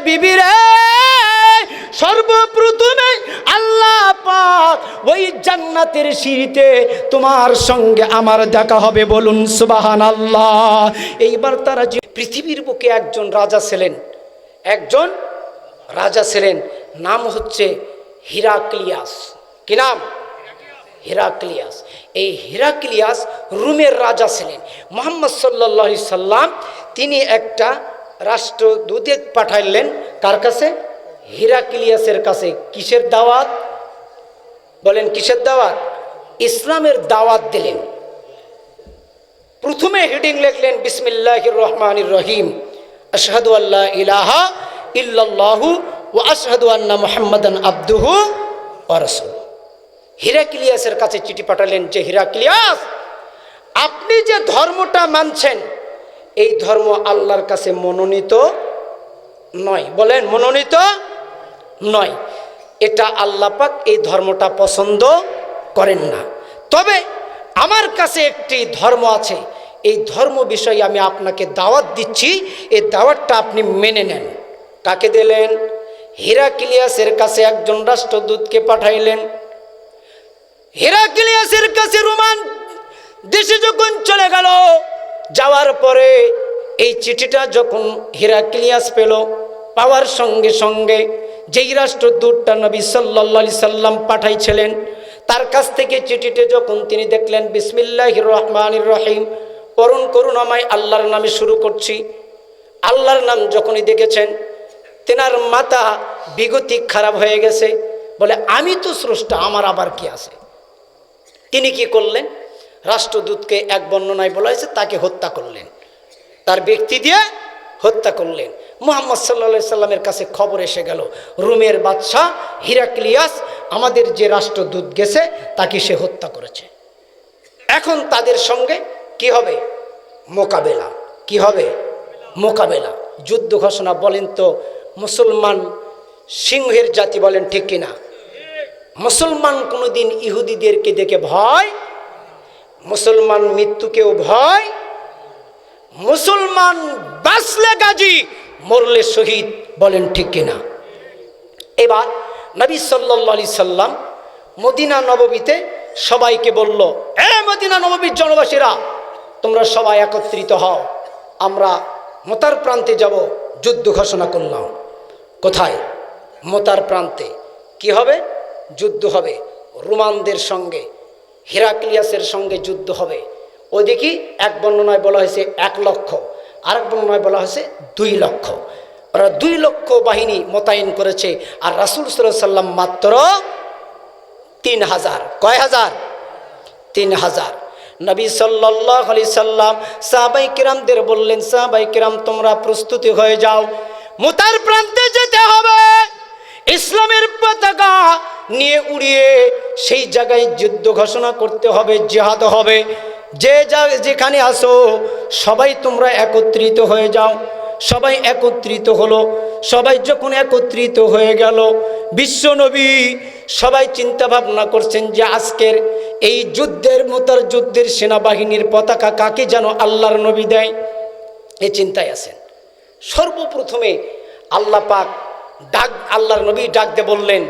বিবিরে, সর্বপ্রথমে আল্লাহ পাক ওই জান্নাতের সিঁড়িতে তোমার সঙ্গে আমার দেখা হবে, বলুন সুবহানাল্লাহ। এইবার তারা যে পৃথিবীর বুকে একজন রাজা ছিলেন, নাম হচ্ছে হিরাক্লিয়াস। কি নাম? হিরাক্লিয়াস। এই হিরাক্লিয়াস রোমের রাজা ছিলেন। মুহাম্মদ সাল্লাল্লাহু আলাইহি সাল্লাম তিনি একটা রাষ্ট্রদূত পাঠাইলেন কার কাছে? হিরাক্লিয়াসের কাছে। কিসের দাওয়াত? বলেন কিসের দাওয়াত? ইসলামের দাওয়াত দিলেন। প্রথমে হেডিং লিখলেন বিসমিল্লাহির রহমানির রহিম, আশহাদু আল্লা ইলাহা ইল্লাল্লাহু ওয়া আশহাদু আন্না মুহাম্মাদান আবদুহু ওয়া রাসূলুহু। হিরাক্লিয়াসের কাছে চিঠি পাঠালেন যে হিরাক্লিয়াস, আপনি যে ধর্মটা মানছেন এই ধর্ম আল্লাহর কাছে মনোনীত নয়। বলেন মনোনীত নয়। এটা আল্লাহ পাক এই ধর্মটা পছন্দ করেন না। তবে আমার কাছে একটি ধর্ম আছে, এই ধর্ম বিষয়ে আমি আপনাকে দাওয়াত দিচ্ছি, এই দাওয়াতটা আপনি মেনে নেন। কাকে দিলেন? হিরাক্লিয়াসের কাছে একজন রাষ্ট্রদূতকে পাঠাইলেন। হিরাক্লিয়াসের কাছে রোমান দেশে যখন চলে গেল, যাওয়ার পরে এই চিঠিটা যখন হিরাক্লিয়াস পেল, পাওয়ার সঙ্গে সঙ্গে যেই রাষ্ট্রদূতটা নবী সাল্লাল্লাহু আলাইহি সাল্লাম পাঠাইছিলেন তার কাছ থেকে চিঠিতে যখন তিনি দেখলেন বিসমিল্লাহির রহমানির রহিম, পরম করুণাময় আল্লাহর নামে শুরু করছি, আল্লাহর নাম যখনই দেখেছেন তেনার মাথা বিগতিক খারাপ হয়ে গেছে। বলে আমি তো স্রষ্টা, আমার আবার কি আছে? তিনি কি করলেন? রাষ্ট্রদূতকে এক বর্ণনায় বলা হয়েছে তাকে হত্যা করলেন, তার ব্যক্তি দিয়ে হত্যা করলেন। মুহাম্মদ সাল্লাল্লাহু আলাইহি সাল্লামের কাছে খবর এসে গেল রোমের বাদশাহ হিরাক্লিয়াস আমাদের যে রাষ্ট্রদূত গেছে তাকে সে হত্যা করেছে। এখন তাদের সঙ্গে কি হবে? মোকাবেলা। কি হবে? মোকাবেলা, যুদ্ধ ঘোষণা। বলেন তো মুসলমান সিংহের জাতি, বলেন ঠিক কিনা? মুসলমান কোনোদিন ইহুদিদেরকে দেখে ভয়, মুসলমান মৃত্যুকেও ভয়, মুসলমান বাঁচলে গাজী, মরলে শহীদ, বলেন ঠিক কিনা? এবার নবী সাল্লাল্লাহু আলাইহি সাল্লাম মদিনা নববীতে সবাইকে বলল, এ মদিনা নববীর জনবাসীরা, তোমরা সবাই একত্রিত হও, আমরা মতার প্রান্তে যাব। যুদ্ধ ঘোষণা করলাম। কোথায়? মতার প্রান্তে। কি হবে? যুদ্ধ হবে। রোমানদের সঙ্গে, হিরাক্লিয়াসের সঙ্গে যুদ্ধ হবে। ওদিকে এক বর্ণনায় বলা হয়েছে 1 লক্ষ, আরেক বর্ণনায় বলা হয়েছে 2 লক্ষ। ওরা 2 লক্ষ বাহিনী মোতায়েন করেছে, আর রাসূল সাল্লাল্লাহু আলাইহি সাল্লাম মাত্র 3000। কয় হাজার? 3000। নবী সাল্লাল্লাহু আলাইহি সাল্লাম সাহাবায়ে কিরামদের বললেন, সাহাবায়ে কিরাম তোমরা প্রস্তুতি হয়ে যাও, মুতার প্রান্তে যেতে হবে। ইসলামের পতাকা নিয়ে উড়িয়ে সেই জায়গায় যুদ্ধ ঘোষণা করতে হবে, জিহাদ হবে। যেখানে আসো সবাই তোমরা একত্রিত হয়ে যাও। সবাই একত্রিত হলো। সবাই যখন একত্রিত হয়ে গেল, বিশ্বনবী সবাই চিন্তা ভাবনা করছেন যে আজকের এই যুদ্ধের মোতার যুদ্ধের সেনাবাহিনীর পতাকা কাকে যেন আল্লাহর নবী দেয়, এই চিন্তায় আছেন। সর্বপ্রথমে আল্লাহ পাক আল্লাহর নবী ডাক দিয়ে বললেন,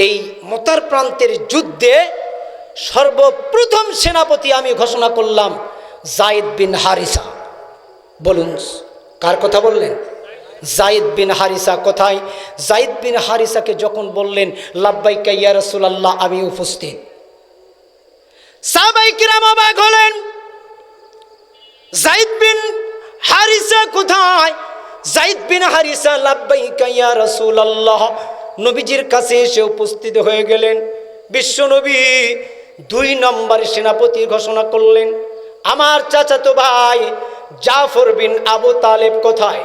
এই মোতার প্রান্তের যুদ্ধে সর্বপ্রথম সেনাপতি আমি ঘোষণা করলাম যায়েদ বিন হারিসা। বলুন কার কথা বললেন? যায়েদ বিন হারিসা। কোথায়? যায়েদ বিন হারিসাকে যখন বললেন লাব্বাইকা ইয়া রাসূলুল্লাহ, আমি উপস্থিত, সাহাবায়ে কিরাম অবাক হলেন। যায়েদ বিন হারিসা কোথায়? যায়েদ বিন হারিসা লাব্বাইকা ইয়া রাসূলুল্লাহ নবীজির কাছে এসে উপস্থিত হয়ে গেলেন। বিশ্বনবী 2 নম্বর সেনাপতি ঘোষণা করলেন, আমার চাচাতো ভাই জাফর বিন আবু তালেব কোথায়?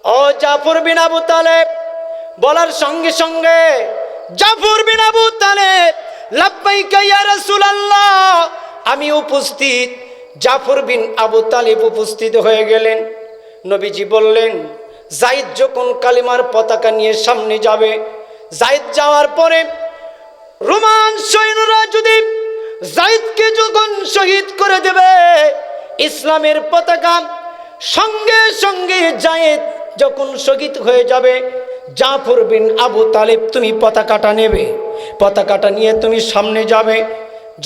ও জাফর বিন আবু তালেব। বলার সঙ্গে সঙ্গে জাফর বিন আবু তালেব লাব্বাইকা ইয়া রাসূলুল্লাহ, আমি উপস্থিত। জাফর বিন আবু তালেব উপস্থিত হয়ে গেলেন। নবীজি বললেন, যায়েদ যখন কালিমার পতাকা নিয়ে সামনে যাবে, যায়েদ যাওয়ার পরে রোমান সৈন্যরা যদি যায়েদকে যখন শহীদ করে দেবে, ইসলামের পতাকা সঙ্গে সঙ্গে যায়েদ যখন শহীদ হয়ে যাবে, জাফর বিন আবু তালেব তুমি পতাকাটা নেবে, পতাকাটা নিয়ে তুমি সামনে যাবে।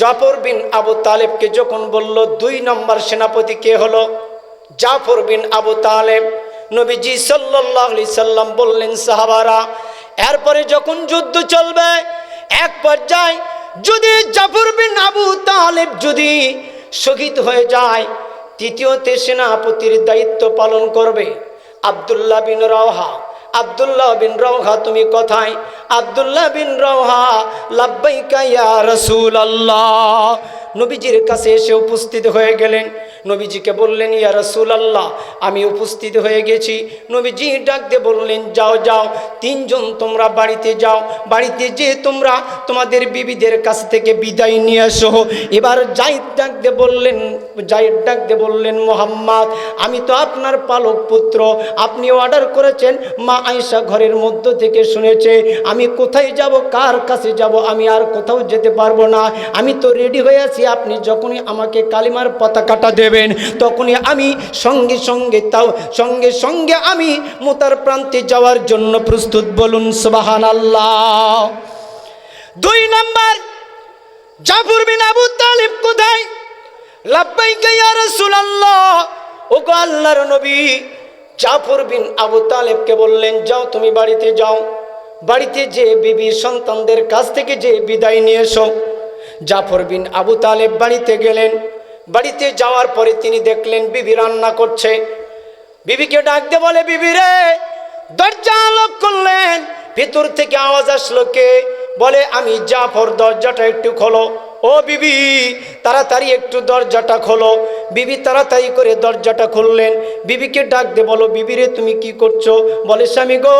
জাফর বিন আবু তালেবকে যখন বলল 2 নম্বর সেনাপতি কে হলো? জাফর বিন আবু তালেব। নবীজি সাল্লাল্লাহু আলাইহি সাল্লাম বললেন সাহাবারা, এরপরে যখন যুদ্ধ চলবে, এক পর্যায়ে যদি জাফর বিন আবু তালেব যদি শহীদ হয়ে যায়, তৃতীয়তে সেনাপতির দায়িত্ব পালন করবে আব্দুল্লাহ বিন রাওহা। আব্দুল্লাহ বিন রাওহা তুমি কোথায়? আব্দুল্লাহ বিন রাওহা লাব্বাইকা ইয়া রাসূলুল্লাহ। নবীজির কাছে এসে উপস্থিত হয়ে গেলেন। নবীজিকে বললেন, ইয়া রাসূলুল্লাহ আমি উপস্থিত হয়ে গেছি। নবীজি ডাক দিয়ে বললেন, যাও যাও 3 জন তোমরা বাড়িতে যাও, বাড়িতে যেয়ে তোমরা তোমাদের বিবিদের কাছ থেকে বিদায় নিয়ে আসো। এবার জায়েদ ডাক দিয়ে বললেন, মুহাম্মদ আমি তো আপনার পালক পুত্র, আপনি অর্ডার করেছেন, মা আয়েশা ঘরের মধ্য থেকে শুনেছে, আমি কোথায় যাব, কার কাছে যাব, আমি আর কোথাও যেতে পারবো না, আমি তো রেডি হয়ে আছি। আপনি যখনই আমাকে কালিমার পতাকাটা দেবেন, তখনই আমি সঙ্গে সঙ্গে আমি মুতার প্রান্তে যাওয়ার জন্য প্রস্তুত। বলুন সুবহানাল্লাহ। 2 নম্বর জাফর বিন আবু তালেব কোথায়? লাব্বাইকা ইয়া রাসূলুল্লাহ। ওগো আল্লাহর নবী। জাফর বিন আবু তালেবকে বললেন, যাও তুমি বাড়িতে যাও, বাড়িতে যে বিবি সন্তানদের কাছ থেকে যে বিদায় নিয়ে এসো। জাফর বিন আবু তালেব বাড়িতে গেলেন। বাড়িতে যাওয়ার পরে তিনি দেখলেন বিবি রান্না করছে। বিবিকে ডাক দিয়ে বলে, বিবি রে, দরজা লক করলেন, ভিতর থেকে আওয়াজ আসলো কে? বলে, আমি জাফর, দরজাটা একটু খোলো। ও বিবি তাড়াতাড়ি একটু দরজাটা খোলো। বিবি তাড়াতাড়ি করে দরজাটা খুললেন। বিবিকে ডাক দে, বলো বিবি রে তুমি কি করছো? বলে, স্বামী গো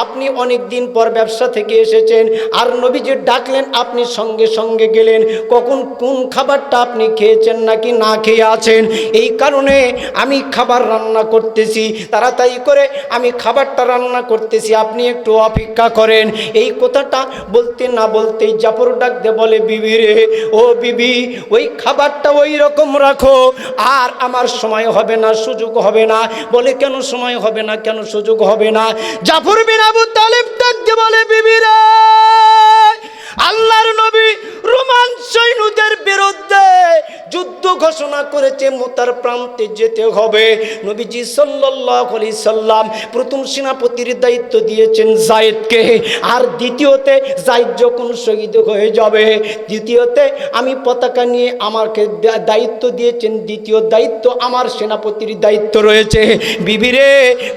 আপনি অনেক দিন পর ব্যবসা থেকে এসেছেন, আর নবীজি ডাকলেন আপনি সঙ্গে সঙ্গে গেলেন, কখন কোন খাবারটা আপনি খেয়েছেন নাকি না খেয়ে আছেন, এই কারণে আমি খাবার রান্না করতেছি, তাড়াতাড়ি করে আমি খাবারটা রান্না করতেছি, আপনি একটু অপেক্ষা করেন। এই কথাটা বলতে না বলতেই জাফর ডাক দে বলে, বিবি রে, ও বিবি ওই খাবারটা ওই রকম রাখো, আর আমার সময় হবে না, সুযোগ হবে না। বলে, কেন সময় হবে না, কেন সুযোগ হবে না? জাফর বিন আবু তালেব ডাক দিয়ে বলে, বিবি রে, আল্লাহর নবী রোমান সৈন্যদের বিরুদ্ধে যুদ্ধ ঘোষণা করেছে, মুতার প্রান্তে যেতে হবে। নবীজি সাল্লাল্লাহু আলাইহি সাল্লাম প্রথম সেনাপতির দায়িত্ব দিয়েছেন যায়েদকে, আর দ্বিতীয়তে যায়েদ যখন শহীদ হয়ে যাবে, দ্বিতীয়তে আমি পতাকা নিয়ে আমাকে দায়িত্ব দিয়েছেন, দ্বিতীয় দায়িত্ব আমার সেনাপতির দায়িত্ব রয়েছে। বিবিরে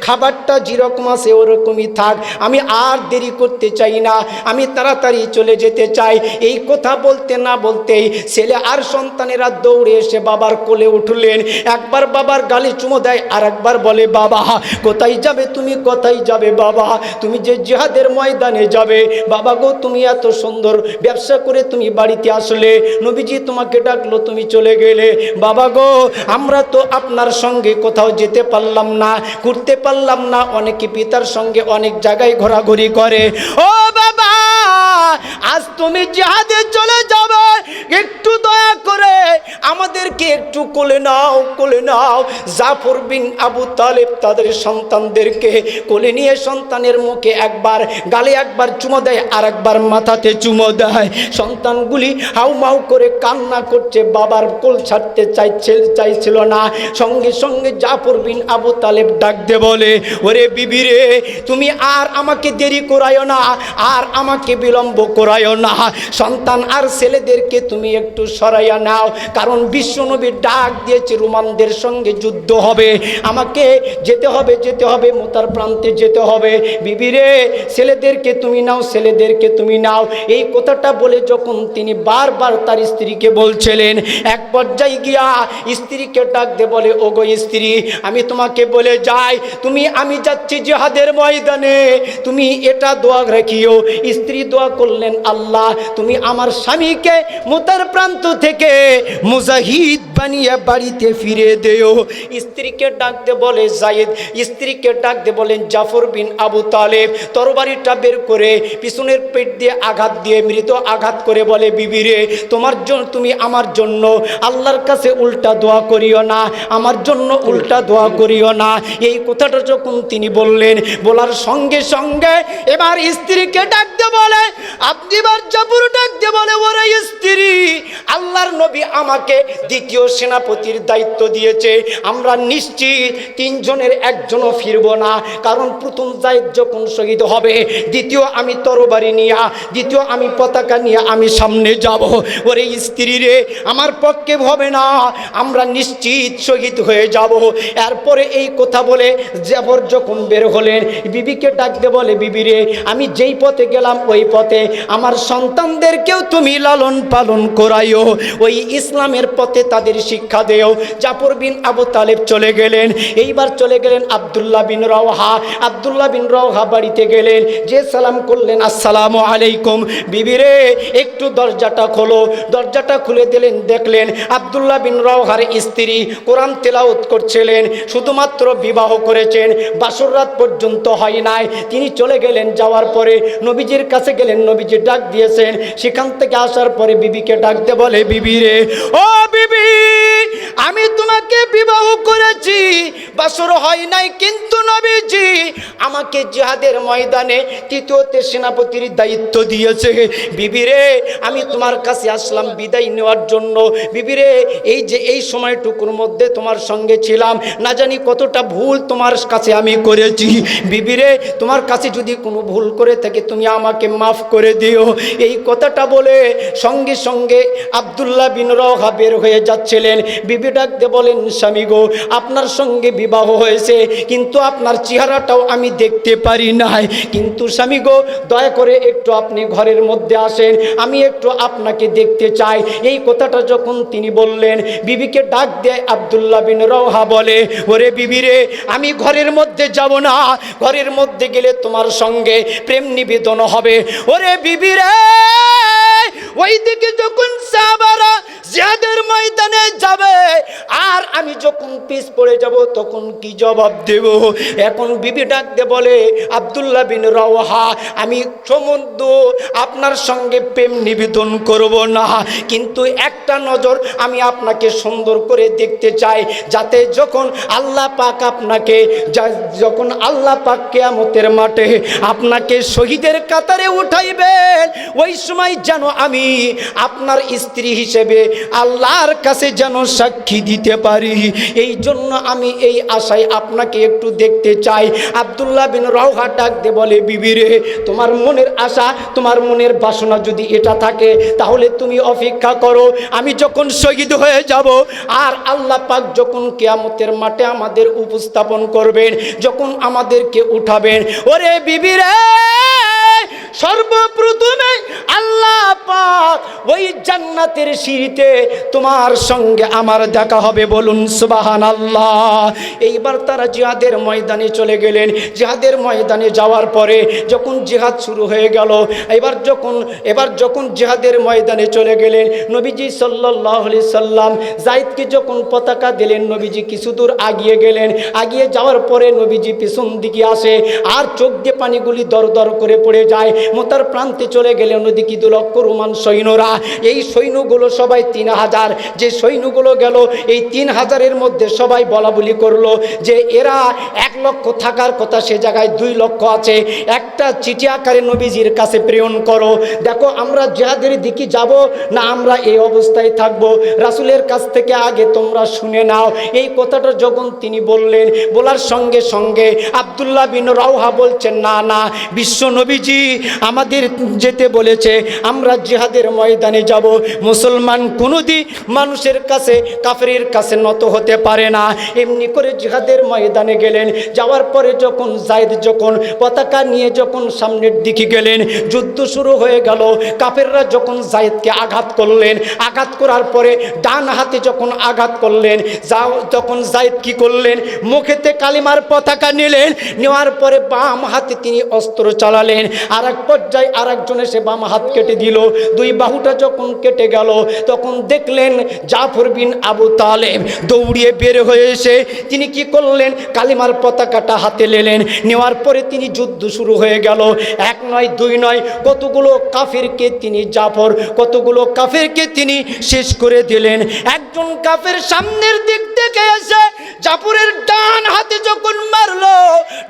খাবারটা যেরকম আছে ওরকমই থাক, আমি আর দেরি করতে চাই না, আমি তাড়াতাড়ি চলে যেতে চাই। এই কথা বলতে না বলতেই ছেলে আর সন্তানেরা দৌড়ে এসে বাবার কোলে উঠলেন। একবার বাবার গালে চুমো দেয়, আর একবার বলে, বাবা কোথায় যাবে তুমি, কোথায় যাবে বাবা? তুমি যে জিহাদের ময়দানে যাবে। বাবা গো তুমি এত সুন্দর ব্যবসা করে তুমি বাড়িতে আসলে, নবীজি তোমাকে ডাকলো তুমি চলে গেলে। বাবা গো আমরা তো আপনার সঙ্গে কোথাও যেতে পারলাম না, ঘুরতে পারলাম না, অনেকে পিতার সঙ্গে অনেক জায়গায় ঘোরাঘুরি করে। ও বাবা আজ তুমি জিহাদে চলে যাবে, একটু দয়া করে আমাদেরকে একটু কোলে নাও, কোলে নাও। জাফর বিন আবু তালেব তাদের সন্তানদেরকে কোলে নিয়ে সন্তানের মুখে একবার, গালে একবার চুমো দেয়, আর একবার মাথাতে চুমো দেয়। সন্তানগুলি হাউমাউ করে কান্না করছে, বাবার কোল ছাড়তে চাইছিল না। সঙ্গে সঙ্গে জাফর বিন আবু তালেব ডাক দে বলে, ওরে বিবি রে, তুমি আর আমাকে দেরি করায়ও না, আর আমাকে বিলম্ব করায়ও না। সন্তান আর ছেলেদেরকে তুমি একটু সরাইয়া নাও, কারণ বিশ্বনবী ডাক দিয়েছে রোমানদের সঙ্গে যুদ্ধ হবে, আমাকে যেতে হবে, যেতে হবে, মুতার প্রান্তে যেতে হবে। বিবি রে ছেলেদেরকে তুমি নাও, ছেলেদেরকে তুমি নাও। এই কথাটা বলে যখন তিনি বারবার তার স্ত্রীকে বলছিলেন, এক পর্যায়ে গিয়া স্ত্রীকে ডাক দে বলে, ওগো স্ত্রী আমি তোমাকে বলে যাই, আমি যাচ্ছি জিহাদের ময়দানে, তুমি এটা দোয়া রাখিও। স্ত্রী দোয়া করলেন, আল্লাহ তুমি আমার স্বামীকে মুতার প্রান্ত থেকে মুজাহিদ শহীদ বানিয়ে বাড়িতে ফিরে দেও। স্ত্রীকে ডাকতে বলে জায়েদ, স্ত্রীকে ডাকতে বলেন জাফর বিন আবু তালেব তরবারিটা বের করে পিছনের পেট দিয়ে আঘাত দিয়ে মৃত আঘাত করে বলে, বিবি রে, তোমার জন্য, তুমি আমার জন্য আল্লাহর কাছে উল্টা দোয়া করিও না, আমার জন্য উল্টা দোয়া করিও না। এই কথাটা যখন তিনি বললেন, বলার সঙ্গে সঙ্গে এবার স্ত্রীকে ডাকতে বলে, আপনি এবার জাফর ডাকতে বলে, ওরে স্ত্রী, আল্লাহর নবী আমাকে দ্বিতীয় সেনাপতির দায়িত্ব দিয়েছে, আমরা নিশ্চিত তিনজনের একজনও ফিরব না, কারণ প্রথম জায়েদ যখন শহীদ হবে, দ্বিতীয় আমি তরবারি নিয়ে, দ্বিতীয় আমি পতাকা নিয়ে আমি সামনে যাব। ওরে স্ত্রী রে, আমার পক্ষে হবে না, আমরা নিশ্চিত শহীদ হয়ে যাব। এরপরে এই কথা বলে জাফর যখন বের হলেন, বিবিকে ডাকতে বলে, বিবি রে, আমি যেই পথে গেলাম ওই পথে আমার সন্তানদেরকেও তুমি লালন পালন করাইও, ওই ইসলামের পথে তাদের শিক্ষা দেও। জাফর বিন আবু তালেব চলে গেলেন। এইবার চলে গেলেন আব্দুল্লাহ বিন রওহা। আব্দুল্লাহ বিন রওহা বাড়িতে গেলেন, যে সালাম করলেন, আসসালামু আলাইকুম। বিবি রে, একটু দরজাটা খোলো। দরজাটা খুলে দিলেন, দেখলেন আব্দুল্লাহ বিন রওহার স্ত্রী কোরআন তেলাওয়াত করছিলেন, শুধুমাত্র বিবাহ করেছেন, বাসর রাত পর্যন্ত হয় নাই। তিনি চলে গেলেন, যাওয়ার পরে নবীজির কাছে গেলেন, নবীজি ডাক দিয়েছেন। সেখান থেকে আসার পরে বিবিকে ডাকতে বলে, বিবি রে, ও বিবি, আমি তোমাকে বিবাহ করেছি, বাসর হয় নাই, কিন্তু নবীজি আমাকে জিহাদের ময়দানে তৃতীয়তে সেনাপতির দায়িত্ব দিয়েছে। বিবি রে, আমি তোমার কাছে আসলাম বিদায় নেওয়ার জন্য। বিবি রে, এই যে এই সময়টুকুর মধ্যে তোমার সঙ্গে ছিলাম, না জানি কতটা ভুল তোমার কাছে আমি করেছি। বিবি রে, তোমার কাছে যদি কোনো ভুল করে থাকে তুমি আমাকে মাফ করে দিও। এই কথাটা বলে সঙ্গে সঙ্গে আব্দুল্লাহ বিন রওহা বের হয়ে যাচ্ছিলেন। বিবি ডাকতে বলেন, স্বামী গো, আপনার সঙ্গে বিবাহ হয়েছে, কিন্তু আপনার চেহারাটাও আমি দেখতে পারি নাই, কিন্তু স্বামী গো, দয়া করে একটু আপনি ঘরের মধ্যে আসেন, আমি একটু আপনাকে দেখতে চাই। এই কথাটা যখন তিনি বললেন, বিবিকে ডাক দেয় আব্দুল্লাহ বিন রওহা বলে, ওরে বিবি রে, আমি ঘরের মধ্যে যাব না, ঘরের মধ্যে গেলে তোমার সঙ্গে প্রেম নিবেদন হবে। ওরে বিবি রে, ওই দিকে যখন সাহাবারা জিহাদের ময়দানে যাবে আর আমি যখন পিছ পড়ে যাব, তখন কি জবাব দেব? এখন বিবি ডাকতে বলে, আব্দুল্লাহ বিন রওহা, আমি সমুদ্র আপনার সঙ্গে প্রেম নিবেদন করব না, কিন্তু একটা নজর আমি আপনাকে সুন্দর করে দেখতে চাই, যাতে যখন আল্লাহ পাক আপনাকে, যখন আল্লাহ পাক কিয়ামতের মাঠে আপনাকে শহীদের কাতারে উঠাইবেন, ওই সময় যেন আমি আপনার স্ত্রী হিসেবে আল্লাহর কাছে যেন সাক্ষী দিতে পারি। এই জন্য আমি এই আশায় আপনাকে একটু দেখতে চাই। আব্দুল্লাহ বিন রওহা ডাকতে বলে, বিবি রে, তোমার মনের আশা, তোমার মনের বাসনা যদি এটা থাকে, তাহলে তুমি অপেক্ষা করো, আমি যখন শহীদ হয়ে যাব আর আল্লাহ পাক যখন কিয়ামতের মাঠে আমাদের উপস্থাপন করবেন, যখন আমাদেরকে উঠাবেন, ওরে বিবি রে, সর্বপ্রথমে আল্লাহ পাক ওই জান্নাতের সিঁড়িতে তোমার সঙ্গে আমার দেখা হবে, বলুন সুবহানাল্লাহ। এইবার তারা জিহাদের ময়দানে চলে গেলেন। জিহাদের ময়দানে যাওয়ার পরে যখন জিহাদ শুরু হয়ে গেল, এবার যখন জিহাদের ময়দানে চলে গেলেন, নবীজি সাল্লাল্লাহু আলাইহি সাল্লাম যায়েদকে যখন পতাকা দিলেন, নবীজি কিছু দূর আগিয়ে গেলেন। আগিয়ে যাওয়ার পরে নবীজি পিছন দিকে আসে, আর চোখ দিয়ে পানিগুলি দর দর করে পড়ে যায়। মোতার প্রান্তে চলে গেলেন, ওদিকে 2 লক্ষ রোমান সৈন্যরা। এই সৈন্যগুলো সবাই 3000। যে সৈন্যগুলো গেল, এই 3000-এর মধ্যে সবাই বলা বলি করলো যে এরা 1 লক্ষ থাকার কথা, সে জায়গায় 2 লক্ষ আছে, একটা চিঠি আকারে নবীজির কাছে প্রেরণ করো, দেখো আমরা জিহাদের দিকে যাব না আমরা এই অবস্থায় থাকব, রাসূলের কাছ থেকে আগে তোমরা শুনে নাও। এই কথাটা যখন তিনি বললেন, বলার সঙ্গে সঙ্গে আব্দুল্লাহ বিন রওহা বলছেন, না না, বিশ্ব নবীজি আমাদের যেতে বলেছে, আমরা জিহাদের ময়দানে যাব। মুসলমান কোনোদিন মানুষের কাছে, কাফেরের কাছে নত হতে পারে না। এমনি করে জিহাদের ময়দানে গেলেন। যাওয়ার পরে যখন যায়েদ যখন পতাকা নিয়ে যখন সামনের দিকে গেলেন, যুদ্ধ শুরু হয়ে গেল। কাফেররা যখন যায়েদকে আঘাত করলেন, আঘাত করার পরে ডান হাতে যখন আঘাত করলেন, তখন যায়েদ কি করলেন, মুখেতে কালিমার পতাকা নিলেন, নেওয়ার পরে বাম হাতে তিনি অস্ত্র চালালেন, আর একটা পর্যায়ে আরেকজন এসে বাম হাত কেটে দিল। দুই বাহুটা যখন কেটে গেল তখন দেখলেন জাফর বিন আবু তালেব দৌড়িয়ে বের হয়ে এসে তিনি কি করলেন, কালিমার পতাকাটা হাতে নিলেন। নেওয়ার পরে তিনি যুদ্ধ শুরু হয়ে গেল। এক নয় দুই নয়, কতগুলো কাফিরকে তিনি জাফর কতগুলো কাফিরকে তিনি শেষ করে দিলেন। একজন কাফের সামনের দিক থেকে এসে জাফরের ডান হাতে যখন মারলো,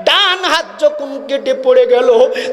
ডান হাত যখন কেটে পড়ে গেল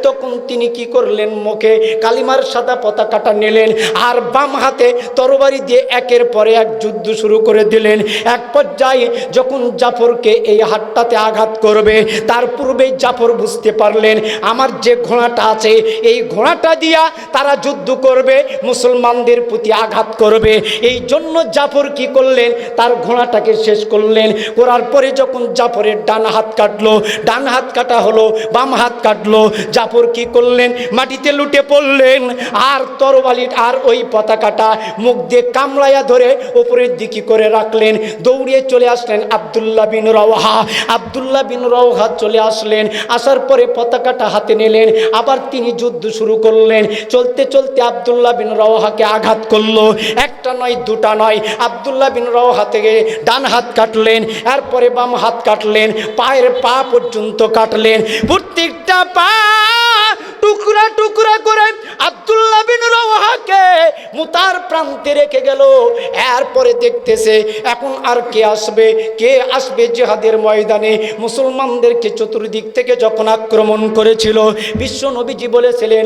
তখন তিনি কি করলেন, মুখে কালিমার সাদা পতাকাটা নিলেন আর বাম হাতে তরবারি দিয়ে একের পরে এক যুদ্ধ শুরু করে দিলেন। এক পর্যায়ে যখন জাফরকে এই হাতটাতে আঘাত করবে তার পূর্বেই জাফর বুঝতে পারলেন আমার যে ঘোড়াটা আছে এই ঘোড়াটা দিয়া তারা যুদ্ধ করবে, মুসলমানদের প্রতি আঘাত করবে। এই জন্য জাফর কি করলেন, তার ঘোড়াটাকে শেষ করলেন। করার পরে যখন জাফরের ডান হাত কাটলো, ডান হাত কাটা হলো, বাম হাত কাটলো, জাফর কি করলেন, মাটিতে লুটে পড়লেন আর তরবারি আর ওই পতাকাটা মুখ দিয়ে কামড়াইয়া ধরে উপরের দিকে করে রাখলেন। দৌড়িয়ে চলে আসলেন আব্দুল্লাহ বিন রওয়াহা। আব্দুল্লাহ বিন রওয়াহা চলে আসলেন, আসার পরে পতাকাটা হাতে নিলেন, আবার তিনি যুদ্ধ শুরু করলেন। চলতে চলতে আব্দুল্লাহ বিন রওয়াহাকে আঘাত করলো, একটা নয় দুটা নয়। আব্দুল্লাহ বিন রওয়াহা থেকে ডান হাত কাটলেন, এরপরে বাম হাত কাটলেন, পায়ের পা পর্যন্ত কাটলেন। প্রত্যেকটা পা টুকরা টুকরা করে আব্দুল্লাহ বিন রওয়াহাকে মুতার প্রান্তে রেখে গেল। এরপরে দেখতেছে এখন আর কে আসবে জিহাদের ময়দানে। মুসলমানদেরকে চতুর্দিক থেকে যখন আক্রমণ করেছিল, বিশ্ব নবীজি বলেছিলেন,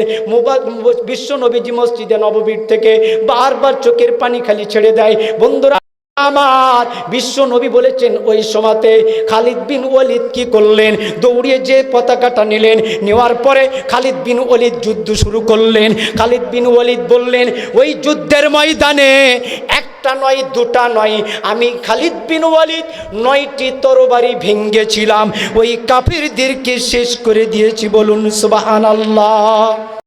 বিশ্ব নবীজি মসজিদে নববীর থেকে বারবার চোখের পানি খালি ছেড়ে দেয়। বন্ধুরা আমার, বিশ্ব নবী বলেছেন ওই সময়তে খালিদ বিন ওয়ালিদ কি করলেন, দৌড়িয়ে যে পতাকাটা নিলেন, নেওয়ার পরে খালিদ বিন ওয়ালিদ যুদ্ধ শুরু করলেন। খালিদ বিন ওয়ালিদ বললেন ওই যুদ্ধের ময়দানে একটা নয় দুটা নয়, আমি খালিদ বিন ওয়ালিদ 9টি তরবারি ভেঙ্গেছিলাম, ওই কাফিরদেরকে শেষ করে দিয়েছি। বলুন সুবহানাল্লাহ।